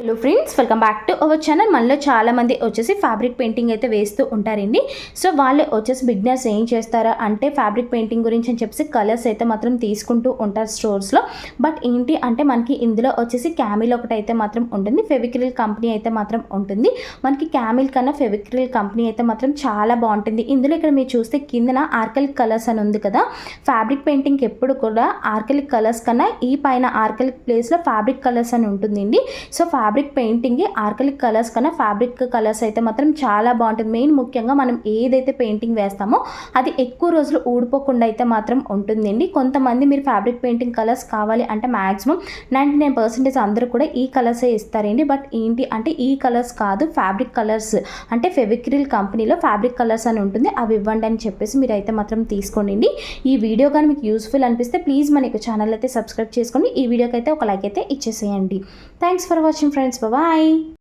Hello friends, welcome back to our channel. మనలో చాలామంది వచ్చేసి ఫ్యాబ్రిక్ పెయింటింగ్ అయితే వేస్తూ ఉంటారండి. సో వాళ్ళు వచ్చేసి బిగినర్స్ ఏం చేస్తారా అంటే ఫ్యాబ్రిక్ పెయింటింగ్ గురించి అని చెప్పేసి కలర్స్ అయితే మాత్రం తీసుకుంటూ ఉంటారు స్టోర్స్లో. బట్ ఏంటి అంటే మనకి ఇందులో వచ్చేసి క్యామిల్ ఒకటి అయితే మాత్రం ఉంటుంది, ఫెవిక్రిల్ కంపెనీ అయితే మాత్రం ఉంటుంది. మనకి క్యామిల్ కన్నా ఫెవిక్రిల్ కంపెనీ అయితే మాత్రం చాలా బాగుంటుంది. ఇందులో ఇక్కడ మీరు చూస్తే కిందన ఆర్కలిక్ కలర్స్ అని ఉంది కదా, ఫ్యాబ్రిక్ పెయింటింగ్ ఎప్పుడు కూడా ఆర్కలిక్ కలర్స్ కన్నా ఈ పైన ఆర్కలిక్ ప్లేస్లో ఫ్యాబ్రిక్ కలర్స్ అని ఉంటుందండి. సో ఫ్యాబ్రిక్ పెయింటింగ్ ఆర్కలిక్ కలర్స్ కన్నా ఫ్యాబ్రిక్ కలర్స్ అయితే మాత్రం చాలా బాగుంటుంది. మెయిన్ ముఖ్యంగా మనం ఏదైతే పెయింటింగ్ వేస్తామో అది ఎక్కువ రోజులు ఊడిపోకుండా అయితే మాత్రం ఉంటుందండి. కొంతమంది మీరు ఫ్యాబ్రిక్ పెయింటింగ్ కలర్స్ కావాలి అంటే మ్యాక్సిమం 99% అందరూ కూడా ఈ కలర్సే ఇస్తారండి. బట్ ఏంటి అంటే ఈ కలర్స్ కాదు, ఫ్యాబ్రిక్ కలర్స్ అంటే ఫెవిక్రిల్ కంపెనీలో ఫ్యాబ్రిక్ కలర్స్ అని ఉంటుంది, అవి ఇవ్వండి అని చెప్పేసి మీరు అయితే మాత్రం తీసుకోండి. ఈ వీడియో కానీ మీకు యూస్ఫుల్ అనిపిస్తే ప్లీజ్ మనకి ఛానల్ అయితే సబ్స్క్రైబ్ చేసుకోండి. ఈ వీడియోకి అయితే ఒక లైక్ అయితే ఇచ్చేసేయండి. Thanks for watching friends. Bye.